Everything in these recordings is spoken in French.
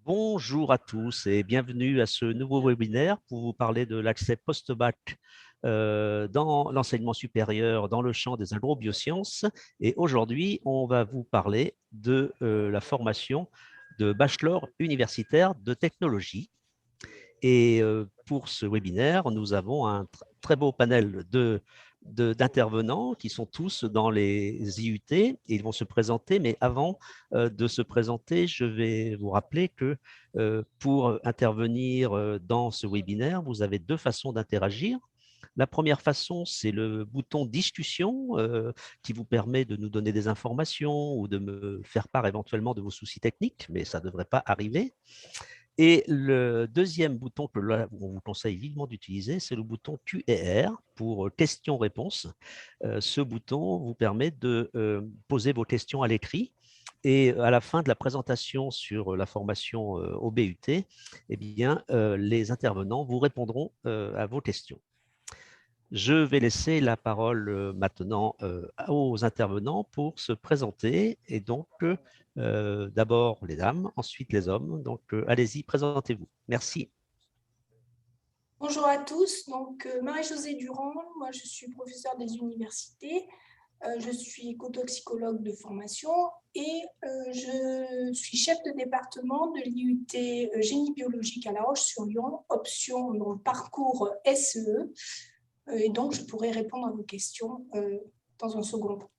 Bonjour à tous et bienvenue à ce nouveau webinaire pour vous parler de l'accès post-bac dans l'enseignement supérieur dans le champ des agrobiosciences. Et aujourd'hui, on va vous parler de la formation de bachelor universitaire de technologie. Et pour ce webinaire, nous avons un très beau panel d'intervenants qui sont tous dans les IUT et ils vont se présenter. Mais avant de se présenter, je vais vous rappeler que pour intervenir dans ce webinaire, vous avez deux façons d'interagir. La première façon, c'est le bouton discussion qui vous permet de nous donner des informations ou de me faire part éventuellement de vos soucis techniques, mais ça ne devrait pas arriver. Et le deuxième bouton que là, on vous conseille vivement d'utiliser, c'est le bouton Q&R pour questions-réponses. Ce bouton vous permet de poser vos questions à l'écrit. Et à la fin de la présentation sur la formation au BUT, eh bien, les intervenants vous répondront à vos questions. Je vais laisser la parole maintenant aux intervenants pour se présenter. Et donc, d'abord les dames, ensuite les hommes. Donc, allez-y, présentez-vous. Merci. Bonjour à tous, donc Marie-Josée Durand, moi je suis professeure des universités, je suis écotoxicologue de formation et je suis chef de département de l'IUT Génie biologique à La Roche-sur-Yon, option dans le parcours SEE, et donc je pourrai répondre à vos questions dans un second temps.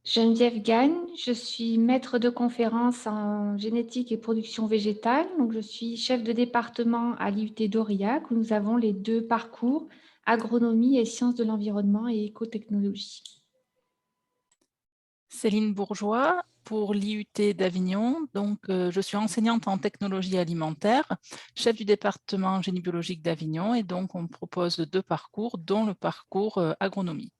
Geneviève Gagne, je suis maître de conférence en génétique et production végétale. Donc, je suis chef de département à l'IUT d'Aurillac où nous avons les deux parcours, agronomie et sciences de l'environnement et écotechnologie. Céline Bourgeois pour l'IUT d'Avignon. Donc, je suis enseignante en technologie alimentaire, chef du département génie biologique d'Avignon et donc on propose deux parcours, dont le parcours agronomie.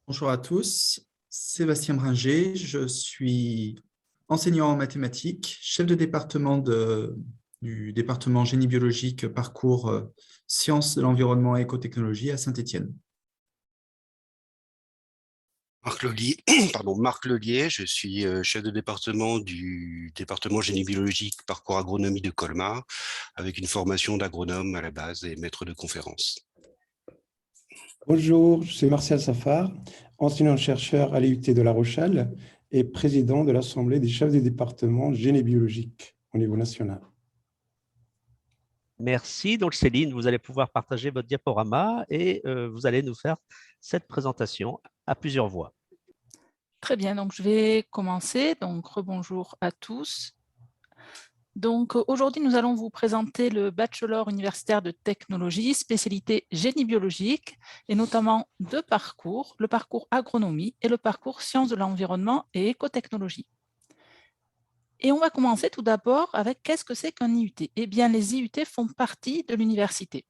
Bonjour à tous, Sébastien Bringer, je suis enseignant en mathématiques, chef de département du département génie biologique parcours sciences de l'environnement et écotechnologie à Saint-Étienne. Marc Lelier, je suis chef de département du département génie biologique parcours agronomie de Colmar, avec une formation d'agronome à la base et maître de conférence. Bonjour, je suis Martial Safar, enseignant-chercheur à l'IUT de La Rochelle et président de l'Assemblée des chefs des départements génie biologique au niveau national. Merci. Donc, Céline, vous allez pouvoir partager votre diaporama et vous allez nous faire cette présentation à plusieurs voix. Très bien, donc je vais commencer. Donc, rebonjour à tous. Donc, aujourd'hui, nous allons vous présenter le bachelor universitaire de technologie, spécialité génie biologique, et notamment deux parcours, le parcours agronomie et le parcours sciences de l'environnement et écotechnologie. Et on va commencer tout d'abord avec qu'est-ce que c'est qu'un IUT? Eh bien, les IUT font partie de l'université.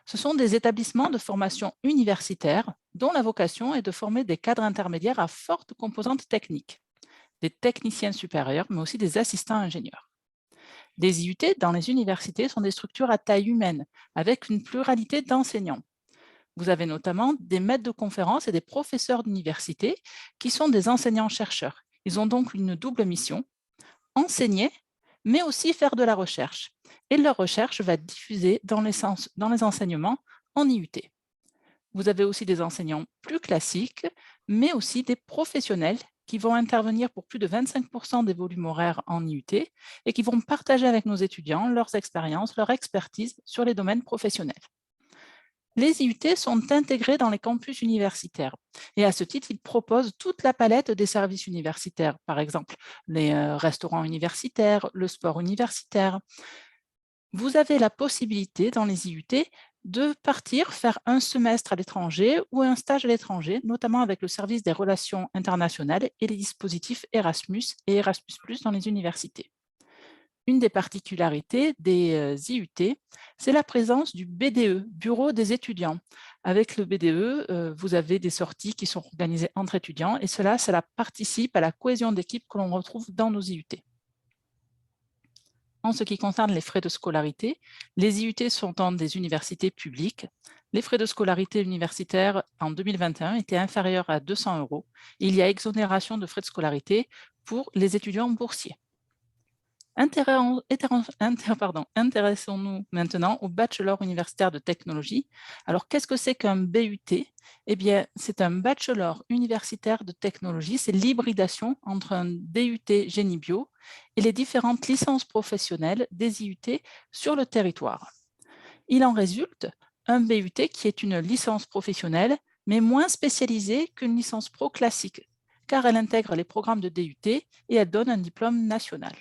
Ce sont des établissements de formation universitaire dont la vocation est de former des cadres intermédiaires à forte composante technique, des techniciens supérieurs, mais aussi des assistants ingénieurs. Les IUT dans les universités sont des structures à taille humaine, avec une pluralité d'enseignants. Vous avez notamment des maîtres de conférences et des professeurs d'université qui sont des enseignants-chercheurs. Ils ont donc une double mission, enseigner, mais aussi faire de la recherche. Et leur recherche va diffuser dans les enseignements en IUT. Vous avez aussi des enseignants plus classiques, mais aussi des professionnels qui vont intervenir pour plus de 25% des volumes horaires en IUT et qui vont partager avec nos étudiants leurs expériences, leur expertise sur les domaines professionnels. Les IUT sont intégrés dans les campus universitaires et à ce titre, ils proposent toute la palette des services universitaires, par exemple les restaurants universitaires, le sport universitaire. Vous avez la possibilité dans les IUT de partir faire un semestre à l'étranger ou un stage à l'étranger, notamment avec le service des relations internationales et les dispositifs Erasmus et Erasmus+ dans les universités. Une des particularités des IUT, c'est la présence du BDE, Bureau des étudiants. Avec le BDE, vous avez des sorties qui sont organisées entre étudiants et cela participe à la cohésion d'équipe que l'on retrouve dans nos IUT. En ce qui concerne les frais de scolarité, les IUT sont dans des universités publiques. Les frais de scolarité universitaire en 2021 étaient inférieurs à 200 €. Il y a exonération de frais de scolarité pour les étudiants boursiers. Intéressons-nous maintenant au bachelor universitaire de technologie. Alors, qu'est-ce que c'est qu'un BUT? Eh bien, c'est un bachelor universitaire de technologie, c'est l'hybridation entre un DUT Génie Bio et les différentes licences professionnelles des IUT sur le territoire. Il en résulte un BUT qui est une licence professionnelle, mais moins spécialisée qu'une licence pro classique, car elle intègre les programmes de DUT et elle donne un diplôme national.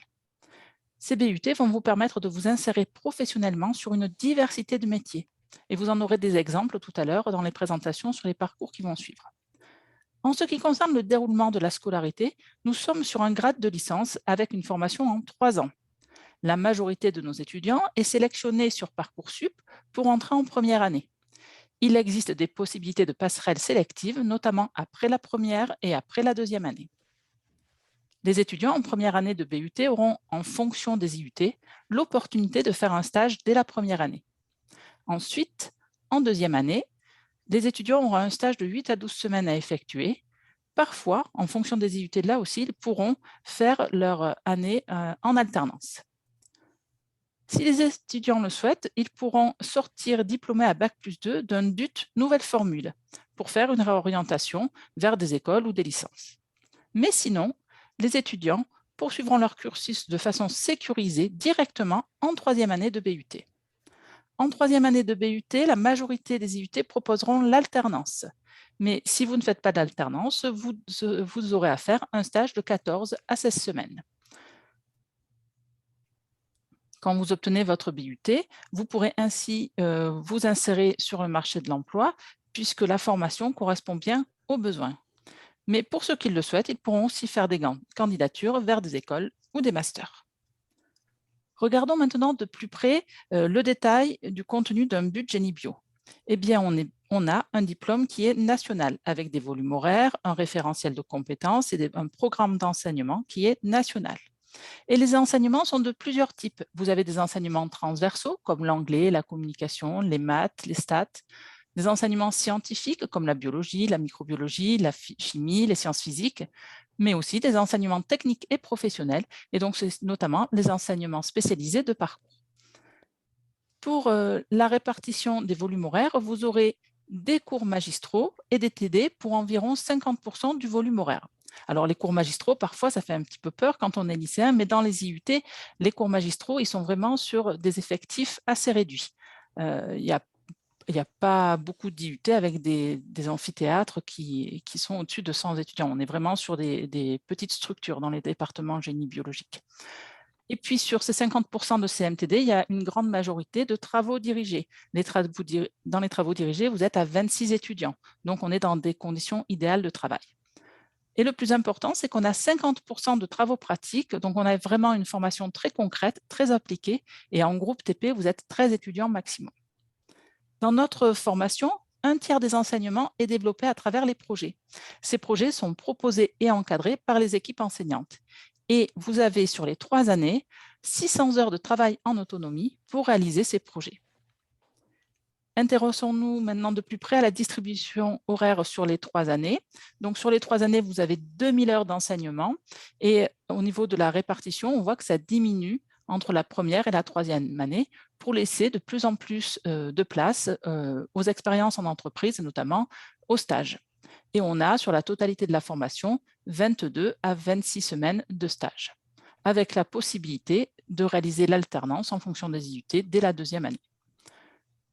Ces BUT vont vous permettre de vous insérer professionnellement sur une diversité de métiers. Et vous en aurez des exemples tout à l'heure dans les présentations sur les parcours qui vont suivre. En ce qui concerne le déroulement de la scolarité, nous sommes sur un grade de licence avec une formation en 3 ans. La majorité de nos étudiants est sélectionnée sur Parcoursup pour entrer en première année. Il existe des possibilités de passerelles sélectives, notamment après la première et après la deuxième année. Les étudiants en première année de BUT auront, en fonction des IUT, l'opportunité de faire un stage dès la première année. Ensuite, en deuxième année, les étudiants auront un stage de 8 à 12 semaines à effectuer. Parfois, en fonction des IUT de là aussi, ils pourront faire leur année en alternance. Si les étudiants le souhaitent, ils pourront sortir diplômés à Bac+2 d'un DUT nouvelle formule pour faire une réorientation vers des écoles ou des licences. Mais sinon, les étudiants poursuivront leur cursus de façon sécurisée directement en troisième année de BUT. En troisième année de BUT, la majorité des IUT proposeront l'alternance. Mais si vous ne faites pas d'alternance, vous aurez à faire un stage de 14 à 16 semaines. Quand vous obtenez votre BUT, vous pourrez ainsi vous insérer sur le marché de l'emploi puisque la formation correspond bien aux besoins. Mais pour ceux qui le souhaitent, ils pourront aussi faire des candidatures vers des écoles ou des masters. Regardons maintenant de plus près le détail du contenu d'un BUT Génie Bio. Eh bien, on a un diplôme qui est national avec des volumes horaires, un référentiel de compétences et un programme d'enseignement qui est national. Et les enseignements sont de plusieurs types. Vous avez des enseignements transversaux comme l'anglais, la communication, les maths, les stats, des enseignements scientifiques comme la biologie, la microbiologie, la chimie, les sciences physiques, mais aussi des enseignements techniques et professionnels, et donc c'est notamment les enseignements spécialisés de parcours. Pour la répartition des volumes horaires, vous aurez des cours magistraux et des TD pour environ 50% du volume horaire. Alors, les cours magistraux, parfois, ça fait un petit peu peur quand on est lycéen, mais dans les IUT, les cours magistraux, ils sont vraiment sur des effectifs assez réduits. Il n'y a pas beaucoup d'IUT avec des amphithéâtres qui sont au-dessus de 100 étudiants. On est vraiment sur des petites structures dans les départements génie biologique. Et puis, sur ces 50% de CMTD, il y a une grande majorité de travaux dirigés. Dans les travaux dirigés, vous êtes à 26 étudiants. Donc, on est dans des conditions idéales de travail. Et le plus important, c'est qu'on a 50% de travaux pratiques. Donc, on a vraiment une formation très concrète, très appliquée. Et en groupe TP, vous êtes 13 étudiants maximum. Dans notre formation, un tiers des enseignements est développé à travers les projets. Ces projets sont proposés et encadrés par les équipes enseignantes. Et vous avez sur les 3 années 600 heures de travail en autonomie pour réaliser ces projets. Intéressons-nous maintenant de plus près à la distribution horaire sur les 3 années. Donc, sur les 3 années, vous avez 2000 heures d'enseignement. Et au niveau de la répartition, on voit que ça diminue entre la première et la troisième année pour laisser de plus en plus de place aux expériences en entreprise, et notamment aux stages. Et on a sur la totalité de la formation 22 à 26 semaines de stage, avec la possibilité de réaliser l'alternance en fonction des IUT dès la deuxième année.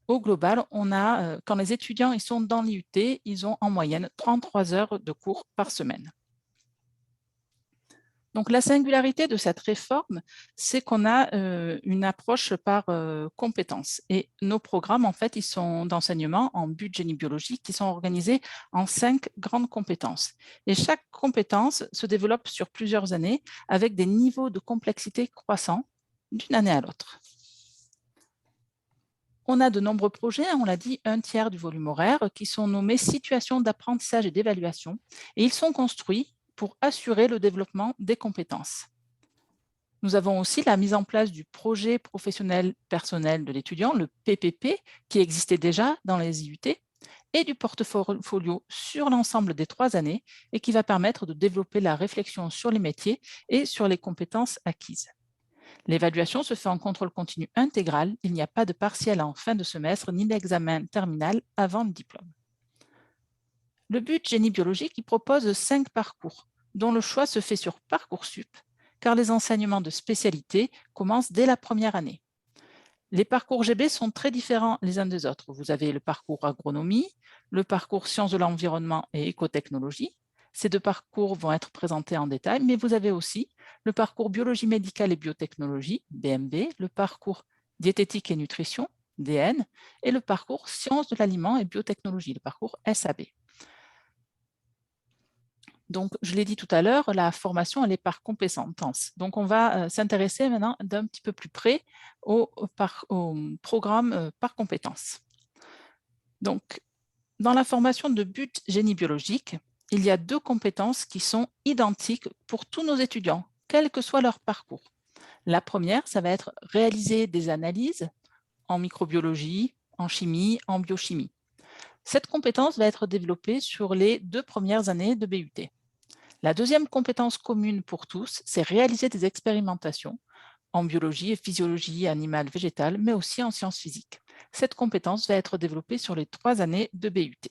Au global, on a, quand les étudiants ils sont dans l'IUT, ils ont en moyenne 33 heures de cours par semaine. Donc, la singularité de cette réforme, c'est qu'on a une approche par compétences. Et nos programmes, en fait, ils sont d'enseignement en BUT Génie biologique qui sont organisés en 5 grandes compétences. Et chaque compétence se développe sur plusieurs années avec des niveaux de complexité croissants d'une année à l'autre. On a de nombreux projets, on l'a dit, un tiers du volume horaire, qui sont nommés situations d'apprentissage et d'évaluation. Et ils sont construits pour assurer le développement des compétences. Nous avons aussi la mise en place du projet professionnel personnel de l'étudiant, le PPP, qui existait déjà dans les IUT. et du portfolio sur l'ensemble des 3 années et qui va permettre de développer la réflexion sur les métiers et sur les compétences acquises. L'évaluation se fait en contrôle continu intégral. Il n'y a pas de partiel en fin de semestre ni d'examen terminal avant le diplôme. Le but génie biologique, il propose 5 parcours, dont le choix se fait sur Parcoursup, car les enseignements de spécialité commencent dès la première année. Les parcours GB sont très différents les uns des autres. Vous avez le parcours agronomie, le parcours sciences de l'environnement et écotechnologie. Ces 2 parcours vont être présentés en détail, mais vous avez aussi le parcours biologie médicale et biotechnologie, BMB, le parcours diététique et nutrition, DN, et le parcours sciences de l'aliment et biotechnologie, le parcours SAB. Donc, je l'ai dit tout à l'heure, la formation, elle est par compétences. Donc, on va s'intéresser maintenant d'un petit peu plus près au programme par compétences. Donc, dans la formation de but génie biologique, il y a 2 compétences qui sont identiques pour tous nos étudiants, quel que soit leur parcours. La première, ça va être réaliser des analyses en microbiologie, en chimie, en biochimie. Cette compétence va être développée sur les 2 premières années de BUT. La deuxième compétence commune pour tous, c'est réaliser des expérimentations en biologie et physiologie animale, végétale, mais aussi en sciences physiques. Cette compétence va être développée sur les 3 années de BUT.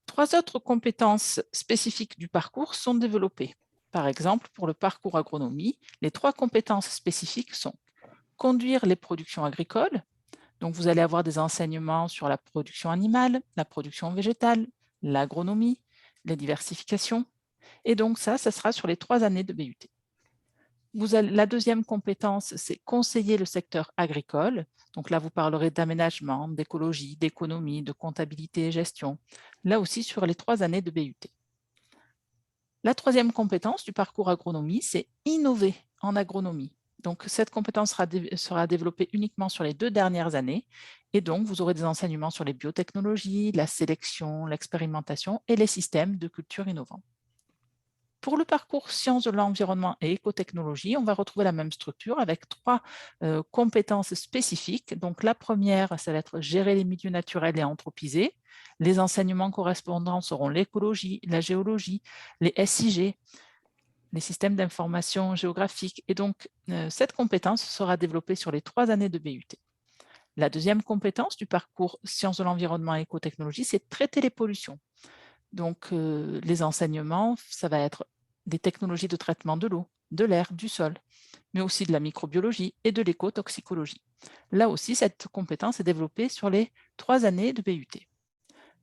3 autres compétences spécifiques du parcours sont développées. Par exemple, pour le parcours agronomie, les 3 compétences spécifiques sont conduire les productions agricoles. Donc, vous allez avoir des enseignements sur la production animale, la production végétale, l'agronomie, la diversification. Et donc, ça sera sur les 3 années de BUT. La deuxième compétence, c'est conseiller le secteur agricole. Donc là, vous parlerez d'aménagement, d'écologie, d'économie, de comptabilité et gestion. Là aussi, sur les 3 années de BUT. La troisième compétence du parcours agronomie, c'est innover en agronomie. Donc, cette compétence sera développée uniquement sur les 2 dernières années. Et donc, vous aurez des enseignements sur les biotechnologies, la sélection, l'expérimentation et les systèmes de culture innovants. Pour le parcours sciences de l'environnement et écotechnologie, on va retrouver la même structure avec 3 compétences spécifiques. Donc, la première, ça va être gérer les milieux naturels et anthropisés. Les enseignements correspondants seront l'écologie, la géologie, les SIG, les systèmes d'information géographique. Et donc, cette compétence sera développée sur les 3 années de BUT. La deuxième compétence du parcours sciences de l'environnement et écotechnologie, c'est traiter les pollutions. Donc, les enseignements, ça va être des technologies de traitement de l'eau, de l'air, du sol, mais aussi de la microbiologie et de l'écotoxicologie. Là aussi, cette compétence est développée sur les 3 années de BUT.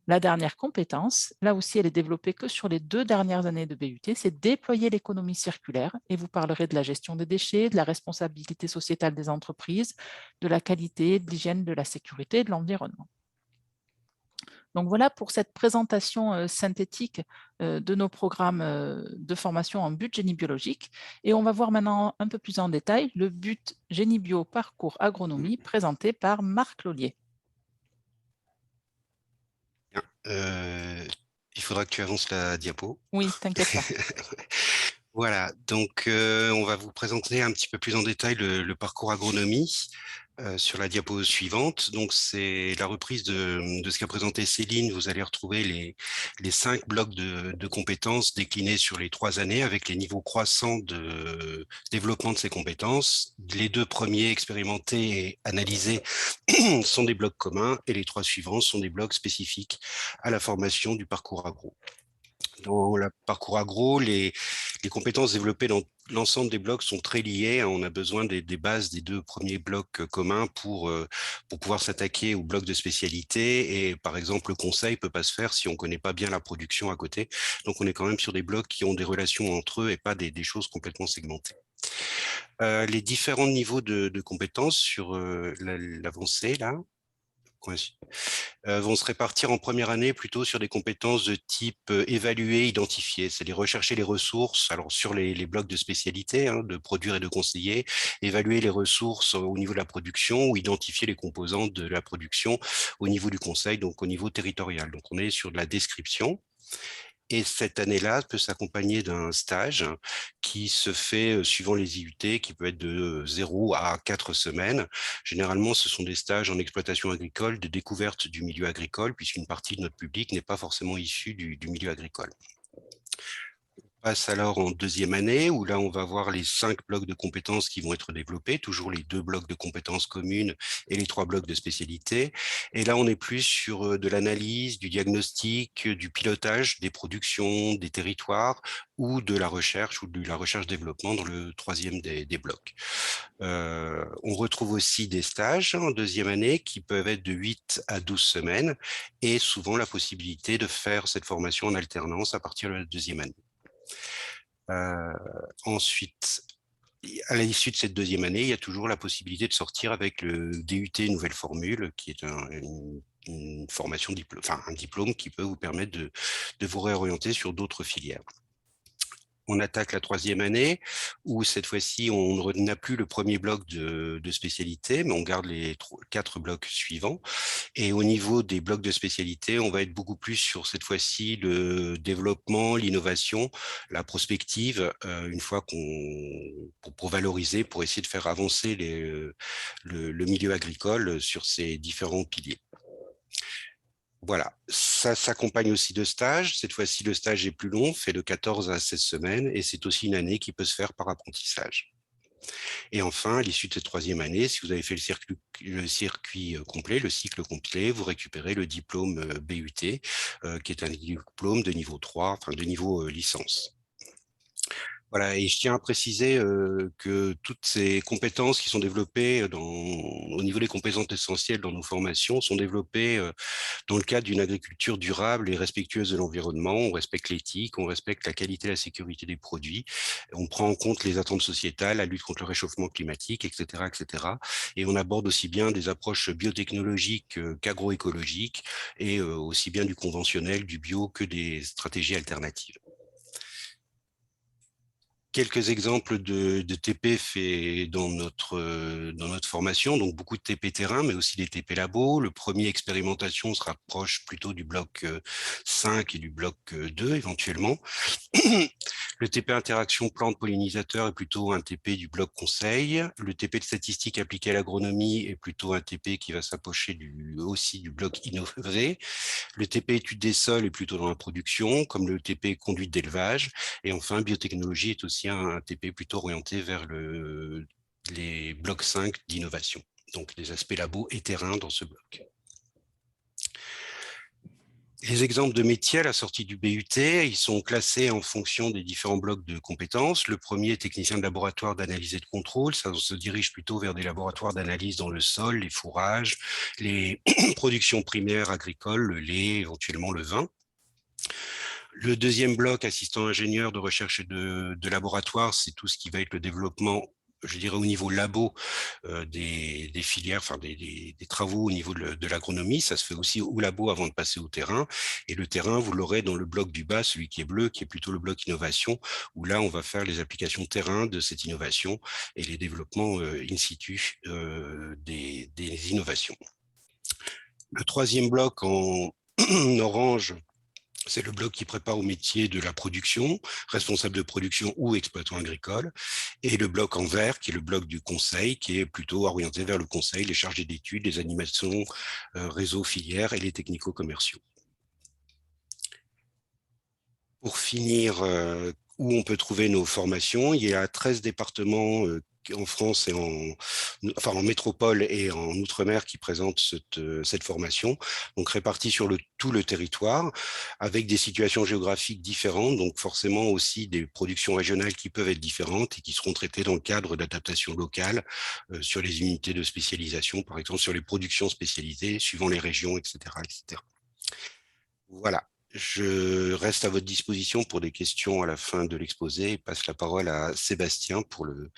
La dernière compétence, là aussi, elle est développée que sur les 2 dernières années de BUT, c'est déployer l'économie circulaire, et vous parlerez de la gestion des déchets, de la responsabilité sociétale des entreprises, de la qualité, de l'hygiène, de la sécurité et de l'environnement. Donc voilà pour cette présentation synthétique de nos programmes de formation en but génie biologique. Et on va voir maintenant un peu plus en détail le but génie bio parcours agronomie présenté par Marc Lollier. Il faudra que tu avances la diapo. Oui, t'inquiète pas. Voilà, donc on va vous présenter un petit peu plus en détail le parcours agronomie sur la diapo suivante. Donc c'est la reprise de ce qu'a présenté Céline. Vous allez retrouver les 5 blocs de compétences déclinés sur les 3 années avec les niveaux croissants de développement de ces compétences. Les 2 premiers expérimentés et analysés sont des blocs communs et les 3 suivants sont des blocs spécifiques à la formation du parcours agro. Dans le parcours agro, les compétences développées dans l'ensemble des blocs sont très liées. On a besoin des bases des 2 premiers blocs communs pour pouvoir s'attaquer aux blocs de spécialité. Et par exemple, le conseil ne peut pas se faire si on ne connaît pas bien la production à côté. Donc, on est quand même sur des blocs qui ont des relations entre eux et pas des choses complètement segmentées. Les différents niveaux de compétences sur l'avancée, là, vont se répartir en première année plutôt sur des compétences de type évaluer, identifier, c'est-à-dire rechercher les ressources, alors sur les blocs de spécialité, hein, de produire et de conseiller, évaluer les ressources au niveau de la production ou identifier les composantes de la production au niveau du conseil, donc au niveau territorial. Donc on est sur de la description. Et cette année-là peut s'accompagner d'un stage qui se fait suivant les IUT, qui peut être de 0 à 4 semaines. Généralement, ce sont des stages en exploitation agricole, de découverte du milieu agricole, puisqu'une partie de notre public n'est pas forcément issue du milieu agricole. On passe alors en deuxième année, où là, on va voir les 5 blocs de compétences qui vont être développés, toujours les 2 blocs de compétences communes et les 3 blocs de spécialité. Et là, on est plus sur de l'analyse, du diagnostic, du pilotage des productions, des territoires, ou de la recherche, ou de la recherche-développement dans le 3e des blocs. On retrouve aussi des stages en deuxième année qui peuvent être de 8 à 12 semaines, et souvent la possibilité de faire cette formation en alternance à partir de la 2e année. Ensuite, à l'issue de cette 2e année, il y a toujours la possibilité de sortir avec le DUT Nouvelle Formule, qui est une formation, un diplôme qui peut vous permettre de vous réorienter sur d'autres filières. On attaque la 3e année, où cette fois-ci, on n'a plus le premier bloc de spécialité, mais on garde les 4 blocs suivants. Et au niveau des blocs de spécialité, on va être beaucoup plus sur cette fois-ci le développement, l'innovation, la prospective, une fois pour valoriser, pour essayer de faire avancer le milieu agricole sur ces différents piliers. Voilà, ça s'accompagne aussi de stages. Cette fois-ci, le stage est plus long, fait de 14 à 16 semaines, et c'est aussi une année qui peut se faire par apprentissage. Et enfin, à l'issue de cette 3e année, si vous avez fait le circuit complet, le cycle complet, vous récupérez le diplôme BUT, qui est un diplôme de niveau 3, enfin de niveau licence. Voilà, et je tiens à préciser que toutes ces compétences qui sont développées au niveau des compétences essentielles dans nos formations sont développées dans le cadre d'une agriculture durable et respectueuse de l'environnement. On respecte l'éthique, on respecte la qualité et la sécurité des produits, on prend en compte les attentes sociétales, la lutte contre le réchauffement climatique, etc., etc. Et on aborde aussi bien des approches biotechnologiques qu'agroécologiques, et aussi bien du conventionnel, du bio, que des stratégies alternatives. Quelques exemples de TP faits dans notre formation, donc beaucoup de TP terrain, mais aussi des TP labo. Le premier expérimentation se rapproche plutôt du bloc 5 et du bloc 2 éventuellement. Le TP interaction plante pollinisateur est plutôt un TP du bloc conseil. Le TP de statistique appliquée à l'agronomie est plutôt un TP qui va s'approcher aussi du bloc innové. Le TP étude des sols est plutôt dans la production, comme le TP conduite d'élevage. Et enfin, biotechnologie est aussi un TP plutôt orienté vers les blocs 5 d'innovation, donc les aspects labo et terrain dans ce bloc. Les exemples de métiers à la sortie du BUT, ils sont classés en fonction des différents blocs de compétences. Le premier, technicien de laboratoire d'analyse et de contrôle, ça se dirige plutôt vers des laboratoires d'analyse dans le sol, les fourrages, les productions primaires agricoles, le lait, éventuellement le vin. Le deuxième bloc, assistant ingénieur de recherche et de laboratoire, c'est tout ce qui va être le développement, je dirais au niveau labo, des filières, enfin des travaux au niveau de l'agronomie. Ça se fait aussi au labo avant de passer au terrain. Et le terrain, vous l'aurez dans le bloc du bas, celui qui est bleu, qui est plutôt le bloc innovation, où là, on va faire les applications terrain de cette innovation et les développements in situ des innovations. Le troisième bloc en orange, c'est le bloc qui prépare au métier de la production, responsable de production ou exploitant agricole. Et le bloc en vert, qui est le bloc du conseil, qui est plutôt orienté vers le conseil, les chargés d'études, les animations, réseaux, filières et les technico-commerciaux. Pour finir, où on peut trouver nos formations, il y a 13 départements en France et en métropole et en outre-mer qui présentent cette formation, donc répartis sur tout le territoire, avec des situations géographiques différentes, donc forcément aussi des productions régionales qui peuvent être différentes et qui seront traitées dans le cadre d'adaptation locale sur les unités de spécialisation, par exemple sur les productions spécialisées, suivant les régions, etc., etc. Voilà. Je reste à votre disposition pour des questions à la fin de l'exposé et passe la parole à Sébastien pour le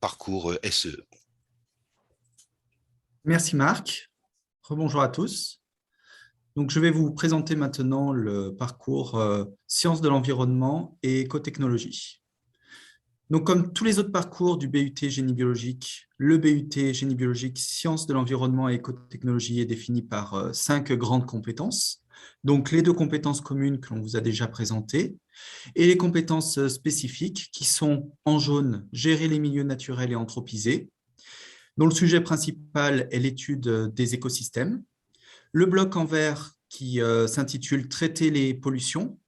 parcours SE. Merci Marc. Rebonjour à tous. Donc, je vais vous présenter maintenant le parcours Sciences de l'environnement et écotechnologie. Donc, comme tous les autres parcours du BUT Génie biologique, le BUT Génie biologique Sciences de l'environnement et écotechnologie est défini par 5 grandes compétences. Donc, les 2 compétences communes que l'on vous a déjà présentées et les compétences spécifiques qui sont en jaune, gérer les milieux naturels et anthropisés, dont le sujet principal est l'étude des écosystèmes. Le bloc en vert qui s'intitule « Traiter les pollutions »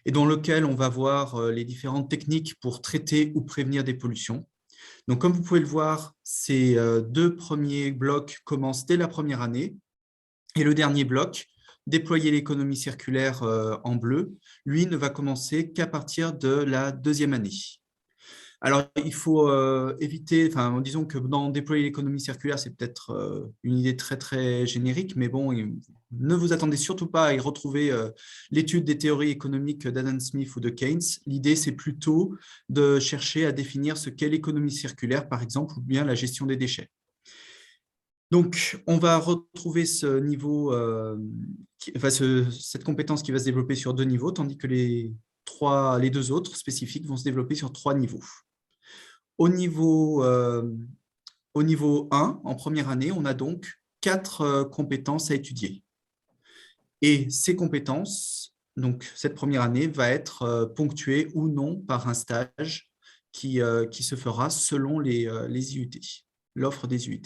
et dans lequel on va voir les différentes techniques pour traiter ou prévenir des pollutions. Donc, comme vous pouvez le voir, ces 2 premiers blocs commencent dès la première année et le dernier bloc, déployer l'économie circulaire en bleu, lui ne va commencer qu'à partir de la 2e année. Alors, il faut éviter, disons que dans déployer l'économie circulaire, c'est peut-être une idée très, très générique, mais bon, ne vous attendez surtout pas à y retrouver l'étude des théories économiques d'Adam Smith ou de Keynes. L'idée, c'est plutôt de chercher à définir ce qu'est l'économie circulaire, par exemple, ou bien la gestion des déchets. Donc, on va retrouver ce niveau, cette compétence qui va se développer sur 2 niveaux, tandis que les 2 autres spécifiques vont se développer sur 3 niveaux. Au niveau 1, en première année, on a donc 4 compétences à étudier. Et ces compétences, donc cette première année, va être ponctuée ou non par un stage qui se fera selon les IUT, l'offre des IUT.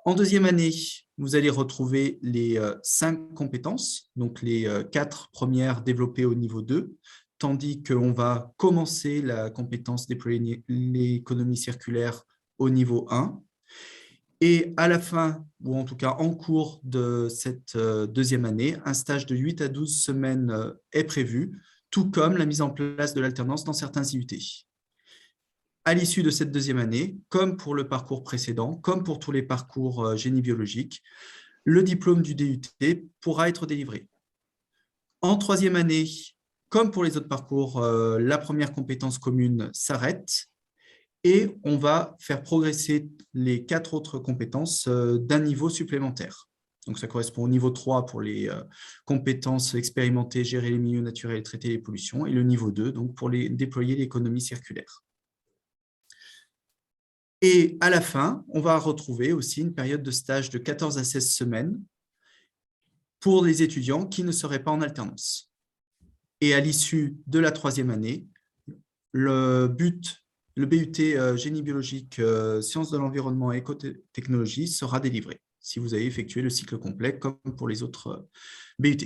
En 2e année, vous allez retrouver les 5 compétences, donc les 4 premières développées au niveau 2, tandis qu'on va commencer la compétence déployer l'économie circulaire au niveau 1. Et à la fin, ou en tout cas en cours de cette 2e année, un stage de 8 à 12 semaines est prévu, tout comme la mise en place de l'alternance dans certains IUT. À l'issue de cette 2e année, comme pour le parcours précédent, comme pour tous les parcours génie biologique, le diplôme du DUT pourra être délivré. En 3e année, comme pour les autres parcours, la première compétence commune s'arrête et on va faire progresser les 4 autres compétences d'un niveau supplémentaire. Donc, ça correspond au niveau 3 pour les compétences expérimentées, gérer les milieux naturels et traiter les pollutions, et le niveau 2 donc, pour déployer l'économie circulaire. Et à la fin, on va retrouver aussi une période de stage de 14 à 16 semaines pour les étudiants qui ne seraient pas en alternance. Et à l'issue de la 3e année, le BUT Génie biologique, Sciences de l'environnement et écotechnologie sera délivré, si vous avez effectué le cycle complet comme pour les autres BUT.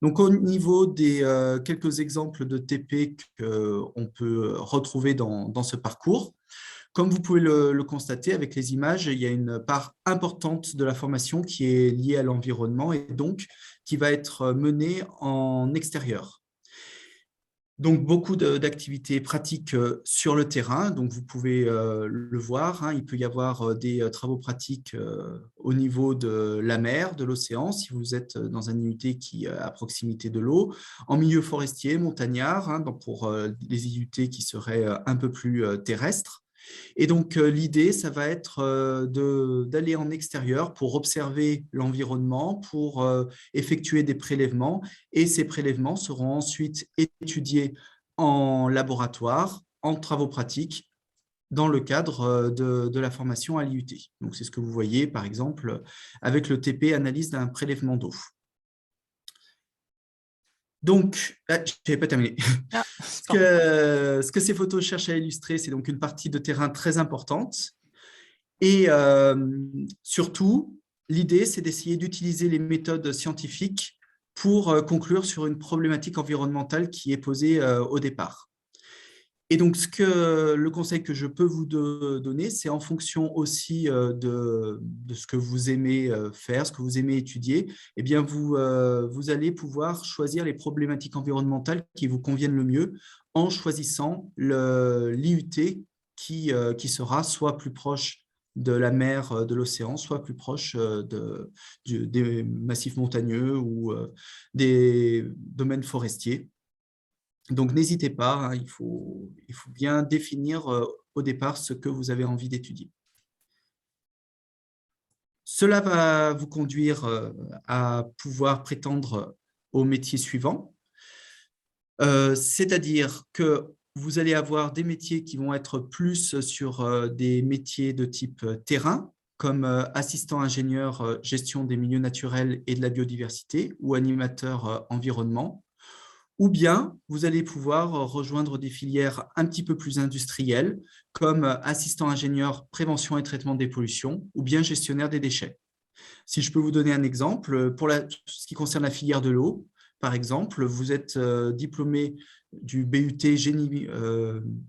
Donc, au niveau des quelques exemples de TP qu'on peut retrouver dans ce parcours, comme vous pouvez le constater avec les images, il y a une part importante de la formation qui est liée à l'environnement et donc qui va être menée en extérieur. Donc, beaucoup d'activités pratiques sur le terrain. Donc, vous pouvez le voir, il peut y avoir des travaux pratiques au niveau de la mer, de l'océan, si vous êtes dans un IUT qui est à proximité de l'eau, en milieu forestier, montagnard, donc pour les IUT qui seraient un peu plus terrestres. Et donc, l'idée, ça va être d'aller en extérieur pour observer l'environnement, pour effectuer des prélèvements. Et ces prélèvements seront ensuite étudiés en laboratoire, en travaux pratiques, dans le cadre de la formation à l'IUT. Donc, c'est ce que vous voyez, par exemple, avec le TP analyse d'un prélèvement d'eau. Donc, je n'avais pas terminé. Ah, ce que ces photos cherchent à illustrer, c'est donc une partie de terrain très importante. Et surtout, l'idée, c'est d'essayer d'utiliser les méthodes scientifiques pour conclure sur une problématique environnementale qui est posée au départ. Et donc, le conseil que je peux vous donner, c'est en fonction aussi de ce que vous aimez faire, ce que vous aimez étudier, eh bien vous allez pouvoir choisir les problématiques environnementales qui vous conviennent le mieux en choisissant l'IUT qui sera soit plus proche de la mer, de l'océan, soit plus proche des massifs montagneux ou des domaines forestiers. Donc, n'hésitez pas, il faut bien définir au départ ce que vous avez envie d'étudier. Cela va vous conduire à pouvoir prétendre au métier suivant, c'est-à-dire que vous allez avoir des métiers qui vont être plus sur des métiers de type terrain, comme assistant ingénieur gestion des milieux naturels et de la biodiversité ou animateur environnement. Ou bien, vous allez pouvoir rejoindre des filières un petit peu plus industrielles, comme assistant ingénieur prévention et traitement des pollutions, ou bien gestionnaire des déchets. Si je peux vous donner un exemple, pour ce qui concerne la filière de l'eau, par exemple, vous êtes diplômé du BUT Génie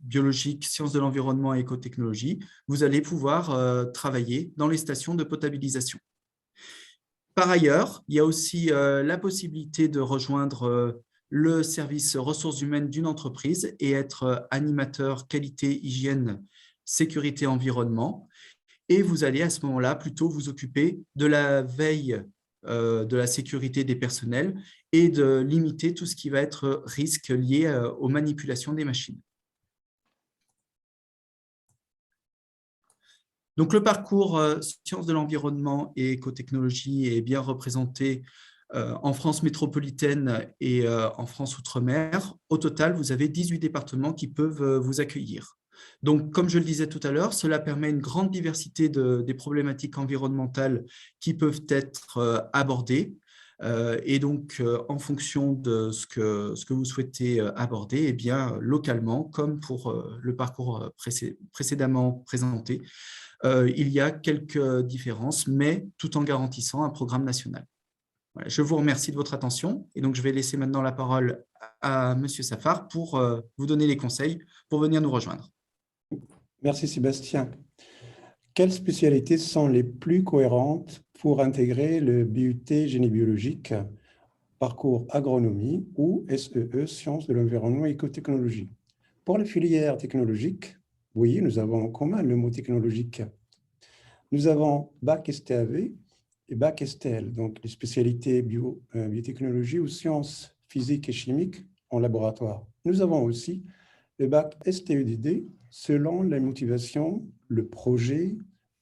biologique, sciences de l'environnement et écotechnologie, vous allez pouvoir travailler dans les stations de potabilisation. Par ailleurs, il y a aussi la possibilité de rejoindre le service ressources humaines d'une entreprise et être animateur qualité, hygiène, sécurité, environnement. Et vous allez à ce moment-là plutôt vous occuper de la veille de la sécurité des personnels et de limiter tout ce qui va être risque lié aux manipulations des machines. Donc, le parcours sciences de l'environnement et écotechnologie est bien représenté en France métropolitaine et en France outre-mer. Au total, vous avez 18 départements qui peuvent vous accueillir. Donc, comme je le disais tout à l'heure, cela permet une grande diversité des problématiques environnementales qui peuvent être abordées. Et donc, en fonction de ce que vous souhaitez aborder, eh bien, localement, comme pour le parcours précédemment présenté, il y a quelques différences, mais tout en garantissant un programme national. Voilà, je vous remercie de votre attention et donc je vais laisser maintenant la parole à M. Safar pour vous donner les conseils pour venir nous rejoindre. Merci Sébastien. Quelles spécialités sont les plus cohérentes pour intégrer le BUT Génie biologique, parcours agronomie ou SEE, sciences de l'environnement et écotechnologie? Pour la filière technologique, oui, nous avons en commun le mot technologique. Nous avons Bac STAV et Bac STL, donc les spécialités biotechnologie ou sciences physiques et chimiques en laboratoire. Nous avons aussi le Bac STEDD selon la motivation, le projet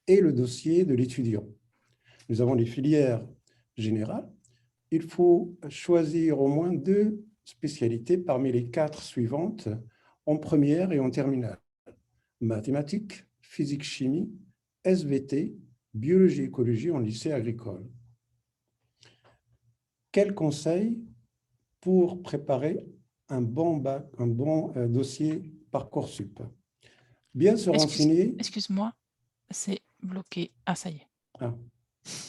et le dossier de l'étudiant. Nous avons les filières générales. Il faut choisir au moins 2 spécialités parmi les 4 suivantes en première et en terminale. Mathématiques, physique-chimie, SVT, biologie-écologie en lycée agricole. Quels conseils pour préparer un bon dossier Parcoursup? Bien se renseigner. Excuse-moi, c'est bloqué. Ah, ça y est. Ah,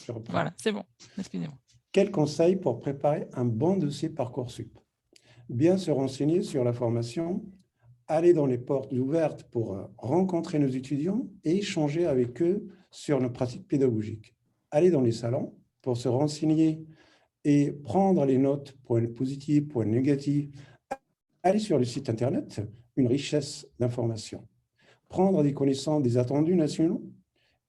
je reprends. Voilà, c'est bon. Excusez-moi. Quels conseils pour préparer un bon dossier Parcoursup? Bien se renseigner sur la formation, aller dans les portes ouvertes pour rencontrer nos étudiants et échanger avec eux sur nos pratiques pédagogiques. Aller dans les salons pour se renseigner et prendre les notes, points positifs, points négatifs. Aller sur le site Internet, une richesse d'informations. Prendre des connaissances des attendus nationaux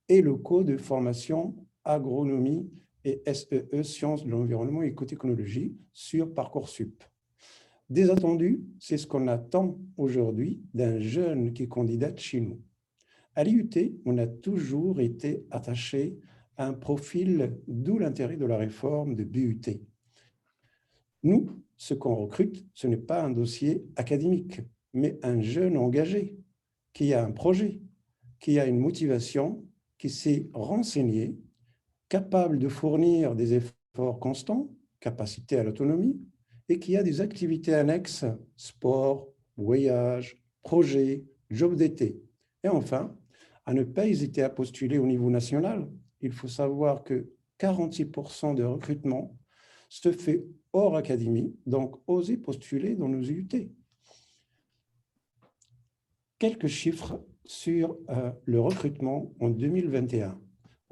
et locaux de formation agronomie et SEE, sciences de l'environnement et écotechnologie sur Parcoursup. Des attendus, c'est ce qu'on attend aujourd'hui d'un jeune qui candidate chez nous. À l'IUT, on a toujours été attaché à un profil, d'où l'intérêt de la réforme de BUT. Nous, ce qu'on recrute, ce n'est pas un dossier académique, mais un jeune engagé qui a un projet, qui a une motivation, qui s'est renseigné, capable de fournir des efforts constants, capacité à l'autonomie, et qui a des activités annexes, sport, voyage, projet, job d'été. Et enfin, à ne pas hésiter à postuler au niveau national. Il faut savoir que 46% de recrutement se fait hors académie, donc osez postuler dans nos IUT. Quelques chiffres sur le recrutement en 2021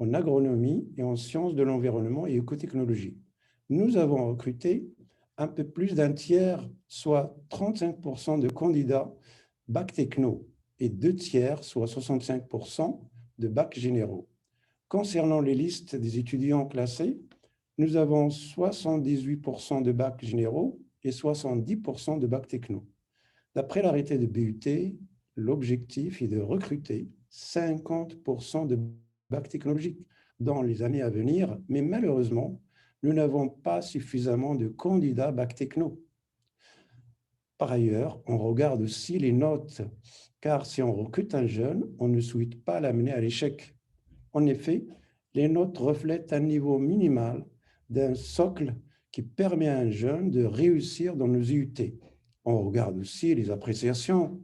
en agronomie et en sciences de l'environnement et écotechnologie. Nous avons recruté un peu plus d'un tiers, soit 35% de candidats bac techno et 2 tiers, soit 65% de bac généraux. Concernant les listes des étudiants classés, nous avons 78% de bac généraux et 70% de bac techno. D'après l'arrêté de BUT, l'objectif est de recruter 50% de bac technologique dans les années à venir, mais malheureusement, nous n'avons pas suffisamment de candidats bac techno. Par ailleurs, on regarde aussi les notes, car si on recrute un jeune, on ne souhaite pas l'amener à l'échec. En effet, les notes reflètent un niveau minimal d'un socle qui permet à un jeune de réussir dans nos IUT. On regarde aussi les appréciations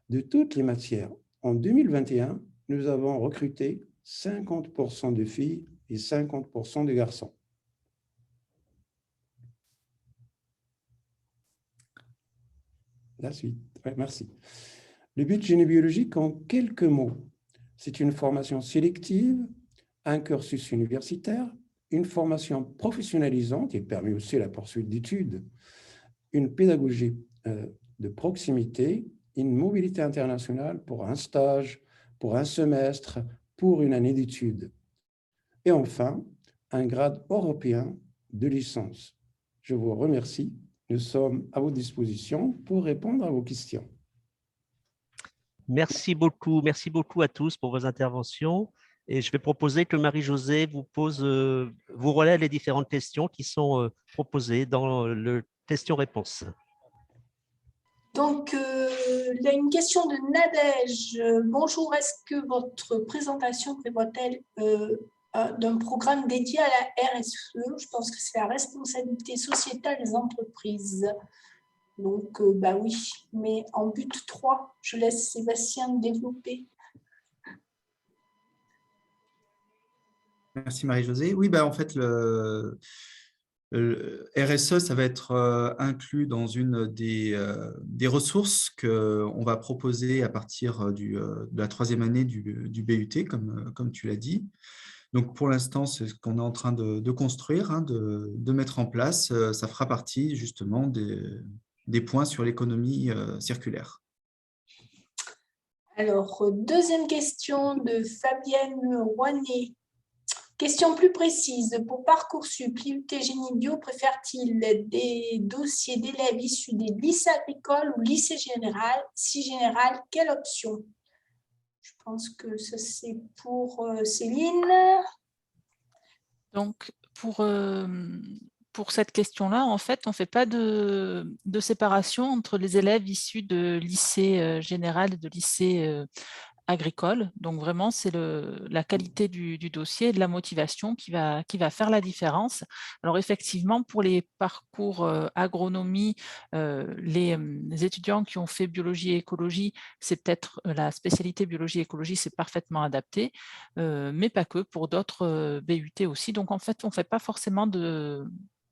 de toutes les matières. En 2021, nous avons recruté 50% de filles et 50% de garçons. La suite. Ouais, merci. Le but de génie biologique, en quelques mots, c'est une formation sélective, un cursus universitaire, une formation professionnalisante qui permet aussi la poursuite d'études, une pédagogie de proximité, une mobilité internationale pour un stage, pour un semestre, pour une année d'études. Et enfin, un grade européen de licence. Je vous remercie. Nous sommes à votre disposition pour répondre à vos questions. Merci beaucoup à tous pour vos interventions. Et je vais proposer que Marie-Josée vous relaie les différentes questions qui sont proposées dans le question-réponse. Donc, il y a une question de Nadège. Bonjour, est-ce que votre présentation prévoit-elle d'un programme dédié à la RSE? Je pense que c'est la responsabilité sociétale des entreprises. Donc, bah oui, mais en but 3, je laisse Sébastien développer. Merci Marie-Josée. Oui, en fait, le RSE, ça va être inclus dans une des ressources qu'on va proposer à partir de la 3e année du BUT, comme tu l'as dit. Donc, pour l'instant, c'est ce qu'on est en train de construire, hein, de mettre en place. Ça fera partie justement des points sur l'économie circulaire. Alors, deuxième question de Fabienne Rouanet. Question plus précise, pour Parcoursup, l'IUT Génie Bio préfère-t-il des dossiers d'élèves issus des lycées agricoles ou lycées général? Si général, quelle option? Je pense que ça c'est pour Céline. Donc, pour cette question-là, en fait, on ne fait pas de séparation entre les élèves issus de lycée général et de lycée agricole. Donc, vraiment, c'est la qualité du dossier et de la motivation qui va faire la différence. Alors, effectivement, pour les parcours agronomie, les étudiants qui ont fait biologie et écologie, c'est peut-être la spécialité biologie et écologie, c'est parfaitement adapté, mais pas que, pour d'autres BUT aussi. Donc, en fait, on ne fait pas forcément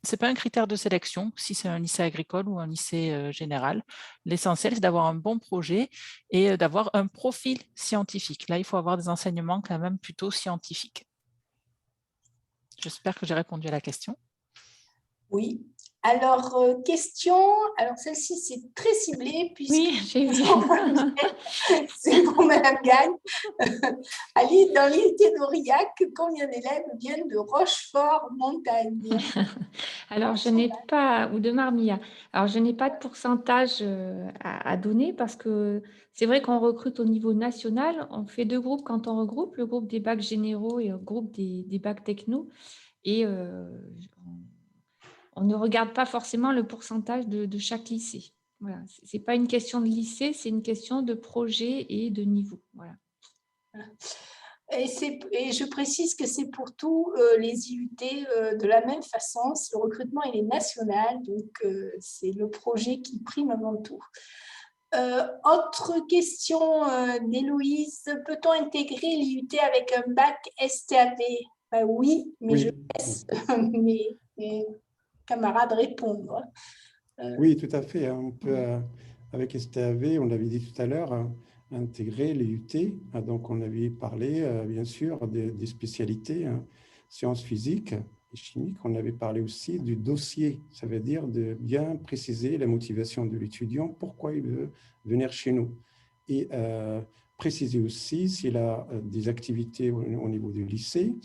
c'est pas un critère de sélection si c'est un lycée agricole ou un lycée général. L'essentiel, c'est d'avoir un bon projet et d'avoir un profil scientifique. Là, il faut avoir des enseignements quand même plutôt scientifiques. J'espère que j'ai répondu à la question. Oui. Alors, question, alors celle-ci, c'est très ciblé. Oui, j'ai vu. C'est pour Madame Gagne. Dans l'IUT d'Aurillac, combien d'élèves viennent de Rochefort-Montagne? Alors, je n'ai pas, ou de Marmilla. Alors, je n'ai pas de pourcentage à donner parce que c'est vrai qu'on recrute au niveau national. On fait 2 groupes quand on regroupe, le groupe des bacs généraux et le groupe des bacs techno. Et on ne regarde pas forcément le pourcentage de chaque lycée. Voilà. Ce n'est pas une question de lycée, c'est une question de projet et de niveau. Voilà. Et je précise que c'est pour tous les IUT de la même façon. Le recrutement il est national, donc c'est le projet qui prime avant tout. Autre question d'Héloïse. Peut-on intégrer l'IUT avec un bac STAV? Oui, mais oui. Je laisse mes camarades répondre. Oui, tout à fait. On peut, avec STAV, on l'avait dit tout à l'heure, intégrer les UT. Donc, on avait parlé, bien sûr, des spécialités, sciences physiques et chimiques. On avait parlé aussi du dossier. Ça veut dire de bien préciser la motivation de l'étudiant, pourquoi il veut venir chez nous. Et préciser aussi s'il a des activités au niveau du lycée,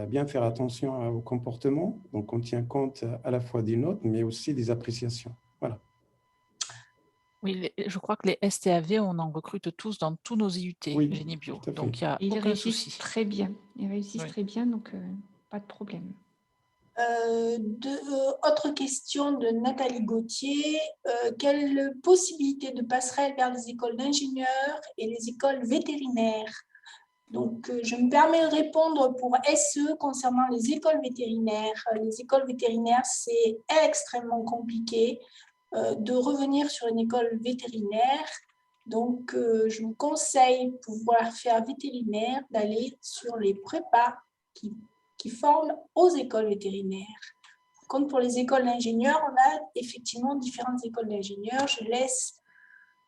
bien faire attention au comportement. Donc, on tient compte à la fois des notes, mais aussi des appréciations. Voilà. Oui, je crois que les STAV, on en recrute tous dans tous nos IUT, oui, Génie Bio. Donc, il n'y a aucun souci. Très bien. Ils réussissent très bien, donc pas de problème. Autre question de Nathalie Gauthier. Quelle possibilité de passerelle vers les écoles d'ingénieurs et les écoles vétérinaires? Donc, je me permets de répondre pour SE concernant les écoles vétérinaires. Les écoles vétérinaires, c'est extrêmement compliqué de revenir sur une école vétérinaire. Donc, je vous conseille, pour pouvoir faire vétérinaire, d'aller sur les prépas qui forment aux écoles vétérinaires. Par contre, pour les écoles d'ingénieurs, on a effectivement différentes écoles d'ingénieurs. Je laisse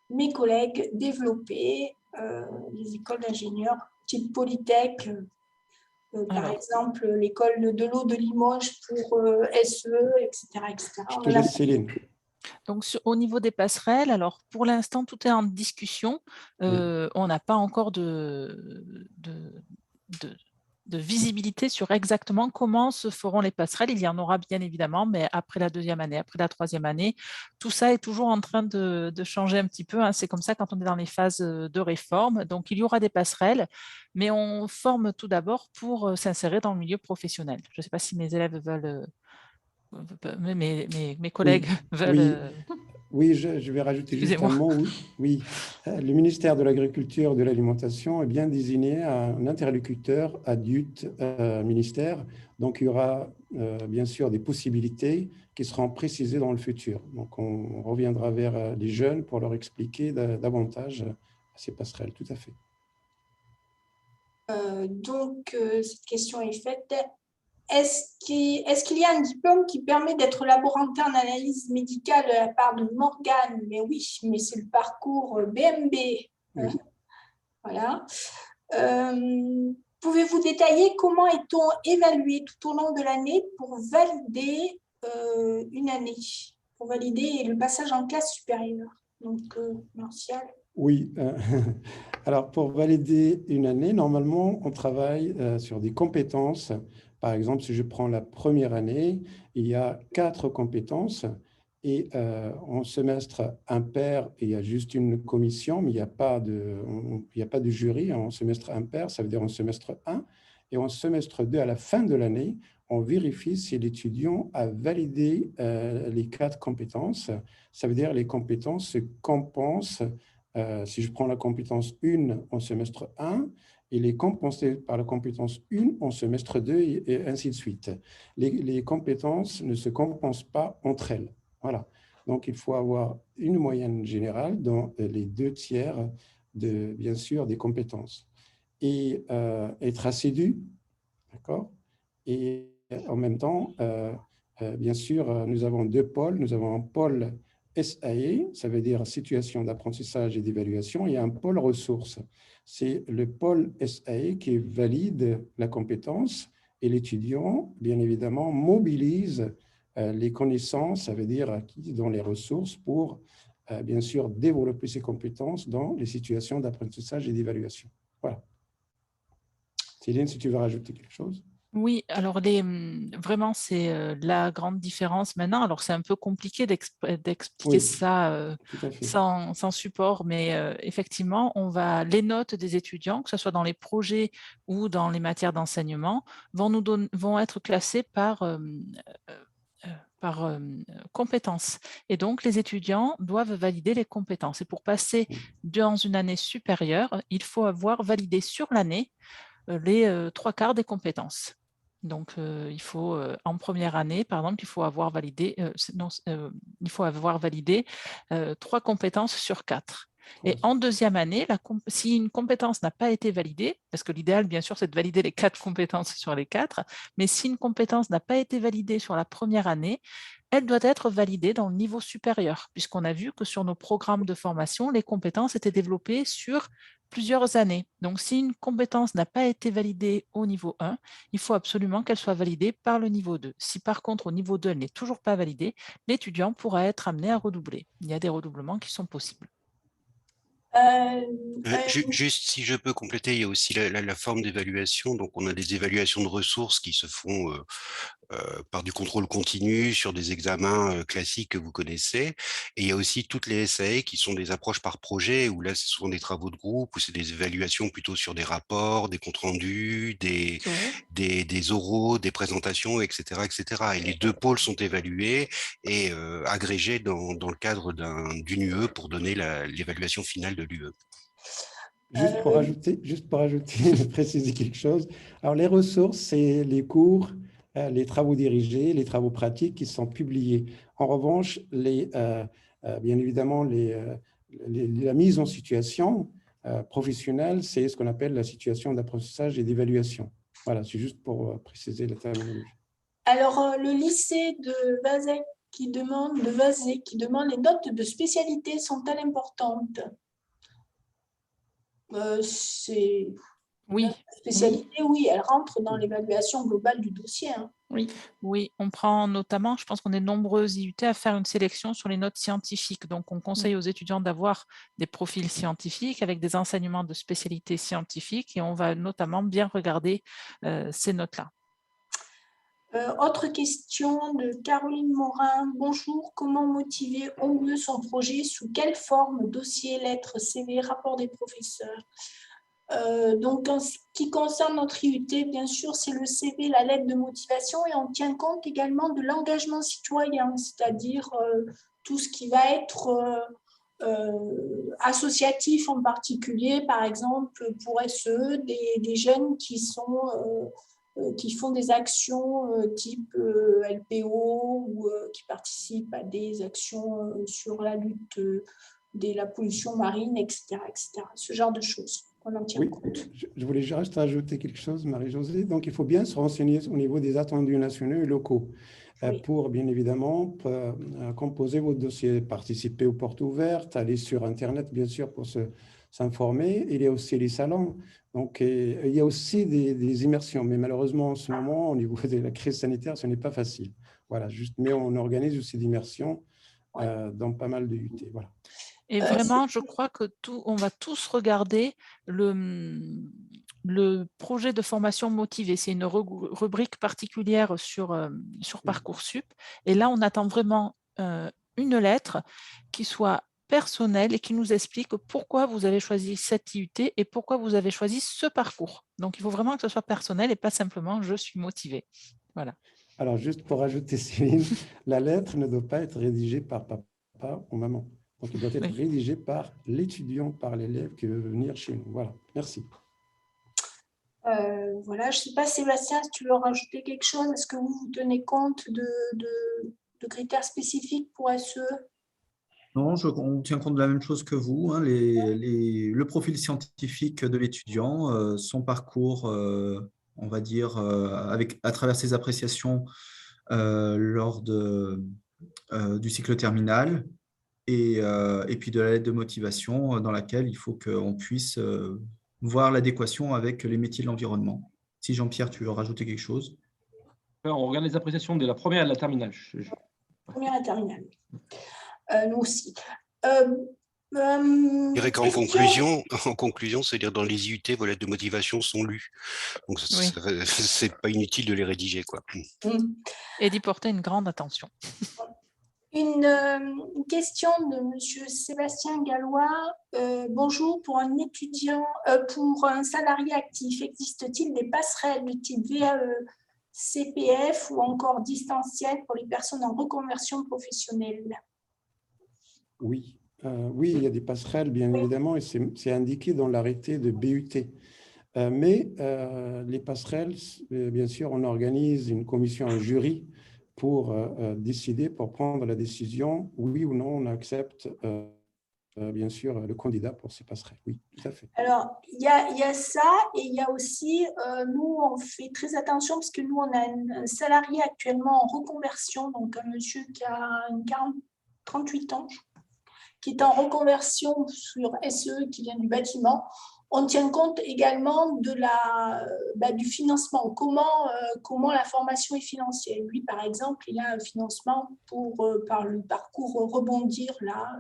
mes collègues développer les écoles d'ingénieurs type Polytech, par exemple l'école de l'eau de Limoges pour SE, etc. Je te laisse, Céline. Donc, au niveau des passerelles, alors pour l'instant, tout est en discussion. On n'a pas encore de visibilité sur exactement comment se feront les passerelles. Il y en aura bien évidemment, mais après la deuxième année, après la troisième année, tout ça est toujours en train de changer un petit peu. Hein. C'est comme ça quand on est dans les phases de réforme. Donc, il y aura des passerelles, mais on forme tout d'abord pour s'insérer dans le milieu professionnel. Je ne sais pas si mes élèves veulent... Mes collègues veulent... Oui, je vais rajouter juste un mot. Oui, le ministère de l'Agriculture et de l'Alimentation est bien désigné un interlocuteur adulte ministère. Donc, il y aura bien sûr des possibilités qui seront précisées dans le futur. Donc, on reviendra vers les jeunes pour leur expliquer davantage ces passerelles, tout à fait. Donc, cette question est faite. Est-ce qu'il y a un diplôme qui permet d'être laborantin en analyse médicale de la part de Morgane? Mais oui, mais c'est le parcours BMB. Oui. Voilà. Pouvez-vous détailler comment est-on évalué tout au long de l'année pour valider une année, pour valider le passage en classe supérieure? Donc, Martial. Oui. Alors, pour valider une année, normalement, on travaille sur des compétences. Par exemple, si je prends la première année, il y a 4 compétences et en semestre impair, il y a juste une commission, mais il n'y a pas de jury. En semestre impair, ça veut dire en semestre 1. Et en semestre 2, à la fin de l'année, on vérifie si l'étudiant a validé les 4 compétences. Ça veut dire les compétences se compensent. Si je prends la compétence 1 en semestre 1, il est compensé par la compétence 1 en semestre 2 et ainsi de suite. Les compétences ne se compensent pas entre elles. Voilà. Donc, il faut avoir une moyenne générale dans les 2 tiers, bien sûr, des compétences. Et être assidu, d'accord? Et en même temps, bien sûr, nous avons 2 pôles. Nous avons un pôle SAE, ça veut dire situation d'apprentissage et d'évaluation, et un pôle ressources. C'est le pôle SAE qui valide la compétence et l'étudiant, bien évidemment, mobilise les connaissances, ça veut dire acquises dans les ressources pour, bien sûr, développer ses compétences dans les situations d'apprentissage et d'évaluation. Voilà. Céline, si tu veux rajouter quelque chose. Oui, alors vraiment, c'est la grande différence maintenant. Alors, c'est un peu compliqué d'expliquer ça sans support, mais effectivement, les notes des étudiants, que ce soit dans les projets ou dans les matières d'enseignement, vont être classées par compétences. Et donc, les étudiants doivent valider les compétences. Et pour passer dans une année supérieure, il faut avoir validé sur l'année les 3/4 des compétences. Donc, il faut, en première année, par exemple, il faut avoir validé, il faut avoir validé 3 compétences sur 4. Et en deuxième année, si une compétence n'a pas été validée, parce que l'idéal, bien sûr, c'est de valider les 4 compétences sur les 4, mais si une compétence n'a pas été validée sur la première année, elle doit être validée dans le niveau supérieur, puisqu'on a vu que sur nos programmes de formation, les compétences étaient développées sur plusieurs années. Donc, si une compétence n'a pas été validée au niveau 1, il faut absolument qu'elle soit validée par le niveau 2. Si par contre, au niveau 2, elle n'est toujours pas validée, l'étudiant pourra être amené à redoubler. Il y a des redoublements qui sont possibles. Juste si je peux compléter, il y a aussi la forme d'évaluation. Donc, on a des évaluations de ressources qui se font par du contrôle continu sur des examens classiques que vous connaissez. Et il y a aussi toutes les SAE qui sont des approches par projet, où là, ce sont des travaux de groupe, où c'est des évaluations plutôt sur des rapports, des comptes rendus, des oraux, des présentations, etc., etc. Et les 2 pôles sont évalués et agrégés dans le cadre d'une UE pour donner l'évaluation finale de l'UE. Juste pour ajouter, préciser quelque chose. Alors, les ressources, c'est les cours, les travaux dirigés, les travaux pratiques qui sont publiés. En revanche, bien évidemment, la mise en situation professionnelle, c'est ce qu'on appelle la situation d'apprentissage et d'évaluation. Voilà, c'est juste pour préciser la terminologie. Alors, le lycée de Vazé qui demande les notes de spécialité sont-elles importantes? C'est Oui. La spécialité, oui, elle rentre dans l'évaluation globale du dossier. Hein. Oui, on prend notamment, je pense qu'on est nombreux IUT à faire une sélection sur les notes scientifiques. Donc, on conseille aux étudiants d'avoir des profils scientifiques avec des enseignements de spécialité scientifique et on va notamment bien regarder ces notes-là. Autre question de Caroline Morin. Bonjour, comment motiver au mieux son projet? Sous quelle forme? Dossier, lettres, CV, rapport des professeurs? Donc, en ce qui concerne notre IUT, bien sûr, c'est le CV, la lettre de motivation, et on tient compte également de l'engagement citoyen, c'est-à-dire tout ce qui va être associatif en particulier, par exemple, pour SE, des jeunes qui font des actions type LPO ou qui participent à des actions sur la lutte de la pollution marine, etc., etc. Ce genre de choses. On en tient compte. Je voulais juste ajouter quelque chose, Marie-Josée. Donc, il faut bien se renseigner au niveau des attendus nationaux et locaux pour, bien évidemment, composer votre dossier, participer aux portes ouvertes, aller sur Internet, bien sûr, pour s'informer. Il y a aussi les salons. Donc, il y a aussi des immersions. Mais malheureusement, en ce moment, au niveau de la crise sanitaire, ce n'est pas facile. Voilà, mais on organise aussi des immersions dans pas mal de UT. Voilà. Et vraiment, je crois que on va tous regarder le projet de formation motivée. C'est une rubrique particulière sur Parcoursup. Et là, on attend vraiment une lettre qui soit personnelle et qui nous explique pourquoi vous avez choisi cette IUT et pourquoi vous avez choisi ce parcours. Donc, il faut vraiment que ce soit personnel et pas simplement « je suis motivé ». Voilà. Alors, juste pour ajouter, Céline, la lettre ne doit pas être rédigée par papa ou maman. Donc, il doit être rédigé par l'étudiant, par l'élève qui veut venir chez nous. Voilà, merci. Voilà, je ne sais pas, Sébastien, si tu veux rajouter quelque chose. Est-ce que vous tenez compte de critères spécifiques pour SE? Non, on tient compte de la même chose que vous. Hein, le profil scientifique de l'étudiant, son parcours, on va dire, à travers ses appréciations lors du cycle terminal, et puis de la lettre de motivation dans laquelle il faut qu'on puisse voir l'adéquation avec les métiers de l'environnement. Si Jean-Pierre, tu veux rajouter quelque chose? On regarde les appréciations de la première et de la terminale. Première et terminale. Nous aussi. Je dirais qu'en conclusion, c'est-à-dire dans les IUT, vos lettres de motivation sont lues. Donc, c'est pas inutile de les rédiger, quoi. Et d'y porter une grande attention. Une question de M. Sébastien Gallois. Bonjour, pour un étudiant, pour un salarié actif, existe-t-il des passerelles de type VAE, CPF ou encore distanciel pour les personnes en reconversion professionnelle? Oui. Oui, il y a des passerelles, bien évidemment, et c'est indiqué dans l'arrêté de BUT. Mais les passerelles, bien sûr, on organise une commission, un jury pour décider, pour prendre la décision, oui ou non, on accepte, bien sûr, le candidat pour ces passerelles. Oui, tout à fait. Alors, il y a ça, et il y a aussi, nous, on fait très attention, parce que nous, on a un salarié actuellement en reconversion, donc un monsieur qui a 38 ans, qui est en reconversion sur SE, qui vient du bâtiment. On tient compte également du financement, comment la formation est financée. Lui, par exemple, il a un financement par le parcours Rebondir, là.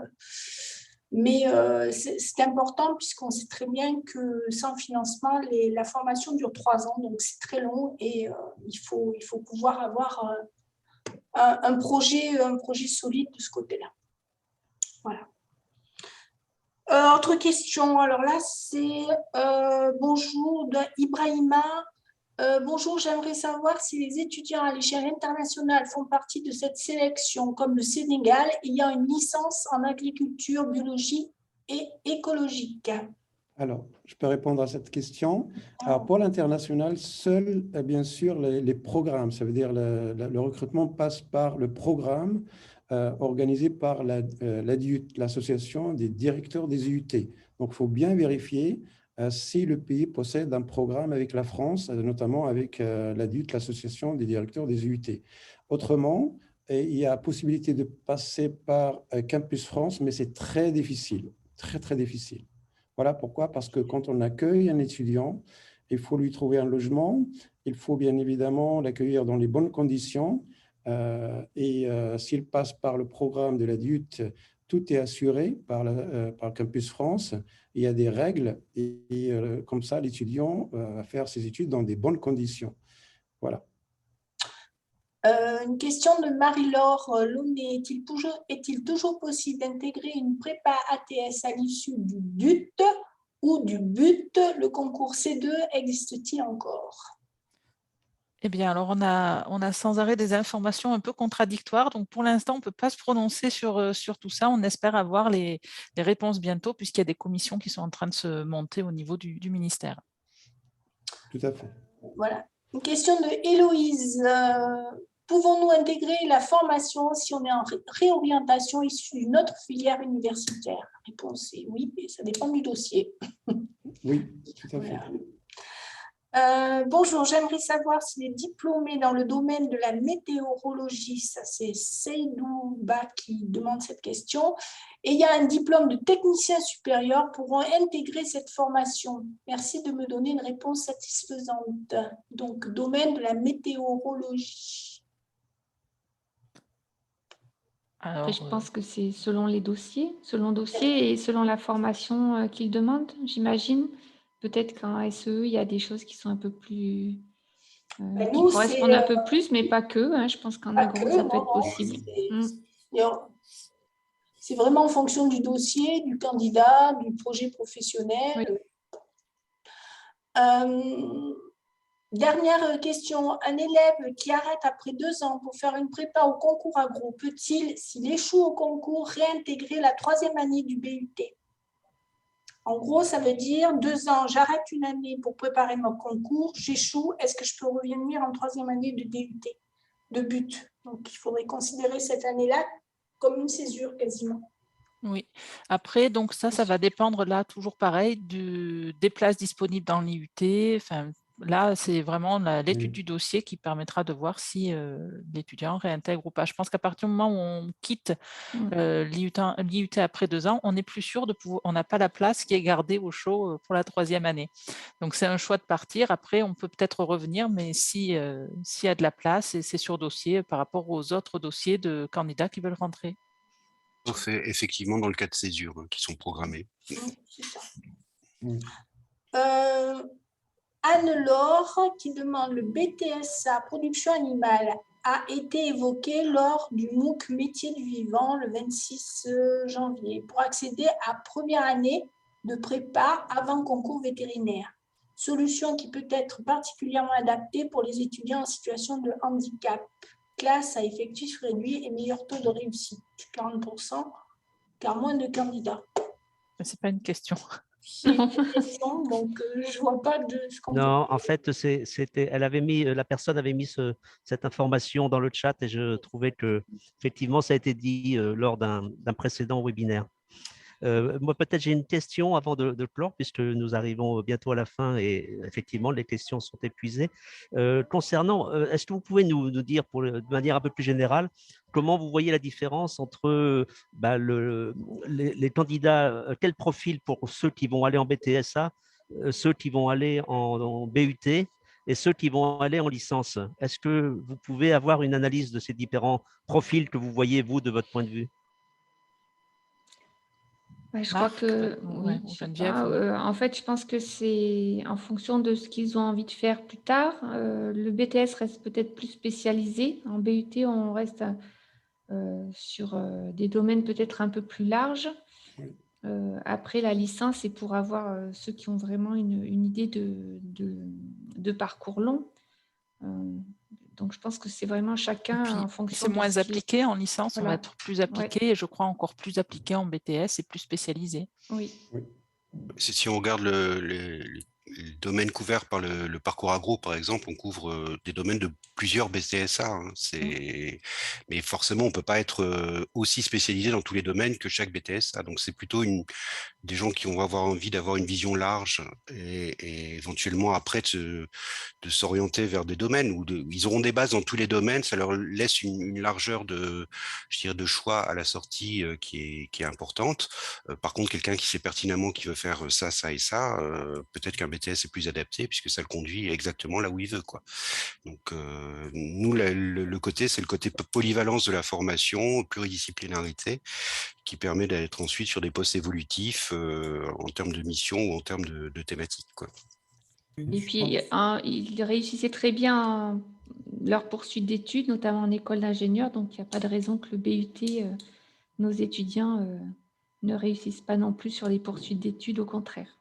Mais c'est important puisqu'on sait très bien que sans financement, la formation dure 3 ans, donc c'est très long et il faut pouvoir avoir un projet solide de ce côté-là. Voilà. Autre question, alors là, c'est bonjour de Ibrahima. Bonjour, j'aimerais savoir si les étudiants à l'échelle internationale font partie de cette sélection, comme le Sénégal, ayant une licence en agriculture, biologie et écologique. Alors, je peux répondre à cette question. Alors, pour l'international, seuls, bien sûr, les programmes, ça veut dire le recrutement passe par le programme organisé par l'ADIUT, l'association des directeurs des IUT. Donc, il faut bien vérifier si le pays possède un programme avec la France, notamment avec l'ADIUT, l'association des directeurs des IUT. Autrement, il y a possibilité de passer par Campus France, mais c'est très difficile, très, très difficile. Voilà pourquoi, parce que quand on accueille un étudiant, il faut lui trouver un logement, il faut bien évidemment l'accueillir dans les bonnes conditions et s'il passe par le programme de l'ADIUT, tout est assuré par Campus France. Il y a des règles et comme ça, l'étudiant va faire ses études dans des bonnes conditions. Voilà. Une question de Marie-Laure Launay. Est-il toujours possible d'intégrer une prépa ATS à l'issue du DUT ou du BUT? Le concours C2 existe-t-il encore? Eh bien, alors on a sans arrêt des informations un peu contradictoires. Donc, pour l'instant, on ne peut pas se prononcer sur tout ça. On espère avoir les réponses bientôt, puisqu'il y a des commissions qui sont en train de se monter au niveau du ministère. Tout à fait. Voilà. Une question de Héloïse. Pouvons-nous intégrer la formation si on est en réorientation issue d'une autre filière universitaire? La réponse est oui, mais ça dépend du dossier. Oui, tout à fait. Voilà. Bonjour, j'aimerais savoir s'il est diplômé dans le domaine de la météorologie. Ça, c'est Seydouba qui demande cette question. Et il y a un diplôme de technicien supérieur pourront intégrer cette formation. Merci de me donner une réponse satisfaisante. Donc, domaine de la météorologie. Après, je pense que c'est selon les dossiers, et selon la formation qu'ils demandent, j'imagine. Peut-être qu'en SE, il y a des choses qui sont un peu plus... qui correspondent un peu plus, mais pas que. Hein. Je pense qu'en agro, ça peut être possible. C'est vraiment en fonction du dossier, du candidat, du projet professionnel. Oui. Dernière question. Un élève qui arrête après 2 ans pour faire une prépa au concours agro, peut-il, s'il échoue au concours, réintégrer la 3e année du BUT? En gros, ça veut dire 2 ans, j'arrête une année pour préparer mon concours, j'échoue, est-ce que je peux revenir en 3e année de DUT, de BUT? Donc, il faudrait considérer cette année-là comme une césure quasiment. Oui. Après, donc ça va dépendre là, toujours pareil, des places disponibles dans l'IUT. Enfin, là, c'est vraiment l'étude du dossier qui permettra de voir si l'étudiant réintègre ou pas. Je pense qu'à partir du moment où on quitte l'IUT après 2 ans, on n'est plus sûr de pouvoir, on n'a pas la place qui est gardée au chaud pour la 3e année. Donc, c'est un choix de partir. Après, on peut peut-être revenir, mais s'il y a de la place, c'est sur dossier par rapport aux autres dossiers de candidats qui veulent rentrer. Fait effectivement dans le cas de césure qui sont programmés. C'est ça. Anne-Laure qui demande le BTSA production animale a été évoqué lors du MOOC métier du vivant le 26 janvier pour accéder à première année de prépa avant concours vétérinaire. Solution qui peut être particulièrement adaptée pour les étudiants en situation de handicap. Classe à effectif réduit et meilleur taux de réussite, 40%, car moins de candidats. Ce n'est pas une question. C'est une question, donc je ne vois pas de ce qu'on... Non, en fait, la personne avait mis cette information dans le chat et je trouvais que effectivement ça a été dit lors d'un précédent webinaire. Moi, peut-être j'ai une question avant de clore, puisque nous arrivons bientôt à la fin et effectivement, les questions sont épuisées. Concernant, est-ce que vous pouvez nous dire, de manière un peu plus générale, comment vous voyez la différence entre les candidats, quel profil pour ceux qui vont aller en BTSA, ceux qui vont aller en BUT et ceux qui vont aller en licence? Est-ce que vous pouvez avoir une analyse de ces différents profils que vous voyez, vous, de votre point de vue? Je crois que, oui, en fait, je pense que c'est en fonction de ce qu'ils ont envie de faire plus tard. Le BTS reste peut-être plus spécialisé. En BUT, on reste sur des domaines peut-être un peu plus larges. Après, la licence, c'est pour avoir ceux qui ont vraiment une idée de parcours long. Donc, je pense que c'est vraiment chacun en fonction. C'est moins appliqué en licence, voilà. On va être plus appliqué et je crois encore plus appliqué en BTS et plus spécialisé. Oui. Si on regarde les domaines couverts par le parcours agro, par exemple, on couvre des domaines de plusieurs BTSA. Hein. Mais forcément, on ne peut pas être aussi spécialisé dans tous les domaines que chaque BTSA. Donc, c'est plutôt des gens qui vont avoir envie d'avoir une vision large et éventuellement après de s'orienter vers des domaines où ils auront des bases dans tous les domaines. Ça leur laisse une largeur je dirais, de choix à la sortie qui est importante. Par contre, quelqu'un qui sait pertinemment qu'il veut faire ça, ça et ça, peut-être qu'un BTS est plus adapté puisque ça le conduit exactement là où il veut, quoi. Donc, nous, le côté, c'est le côté polyvalence de la formation, pluridisciplinarité, qui permet d'être ensuite sur des postes évolutifs en termes de mission ou en termes de thématiques, quoi. Et puis, ils réussissaient très bien leur poursuite d'études, notamment en école d'ingénieur, donc il n'y a pas de raison que le BUT, nos étudiants, ne réussissent pas non plus sur les poursuites d'études, au contraire.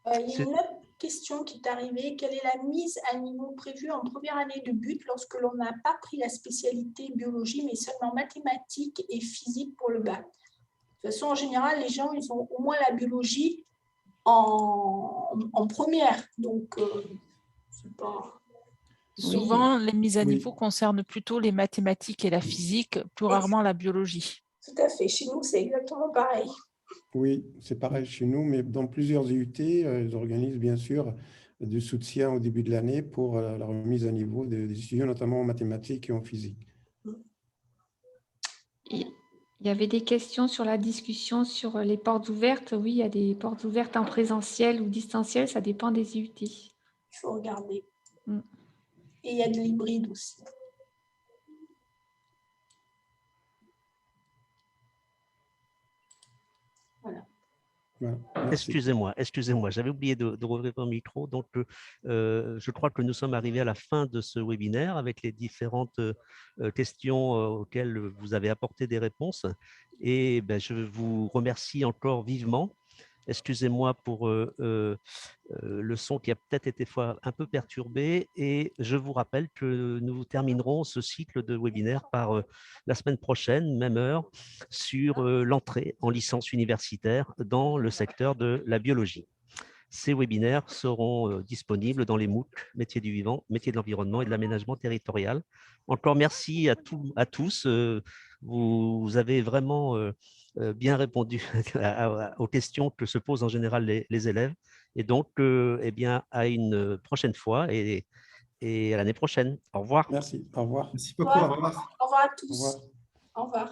Il y a une autre question qui est arrivée. Quelle est la mise à niveau prévue en première année de BUT lorsque l'on n'a pas pris la spécialité biologie, mais seulement mathématiques et physique pour le bac? De toute façon, en général, les gens, ils ont au moins la biologie en première. Donc, c'est pas... Souvent, les mises à niveau concernent plutôt les mathématiques et la physique, plus rarement la biologie. Tout à fait. Chez nous, c'est exactement pareil. Oui, c'est pareil chez nous, mais dans plusieurs IUT, ils organisent bien sûr du soutien au début de l'année pour la remise à niveau des étudiants, notamment en mathématiques et en physique. Il y avait des questions sur la discussion sur les portes ouvertes. Oui, il y a des portes ouvertes en présentiel ou distanciel, ça dépend des IUT. Il faut regarder. Et il y a de l'hybride aussi. Voilà. Excusez-moi, j'avais oublié de rouvrir mon micro. Donc, je crois que nous sommes arrivés à la fin de ce webinaire avec les différentes questions auxquelles vous avez apporté des réponses. Et je vous remercie encore vivement. Excusez-moi pour le son qui a peut-être été un peu perturbé. Et je vous rappelle que nous terminerons ce cycle de webinaire par la semaine prochaine, même heure, sur l'entrée en licence universitaire dans le secteur de la biologie. Ces webinaires seront disponibles dans les MOOC, métiers du vivant, métiers de l'environnement et de l'aménagement territorial. Encore merci à tous. Vous avez vraiment bien répondu aux questions que se posent en général les élèves. Et donc, eh bien, à une prochaine fois et à l'année prochaine. Au revoir. Merci. Au revoir. Merci beaucoup. Au revoir. Au revoir à tous. Au revoir. Au revoir.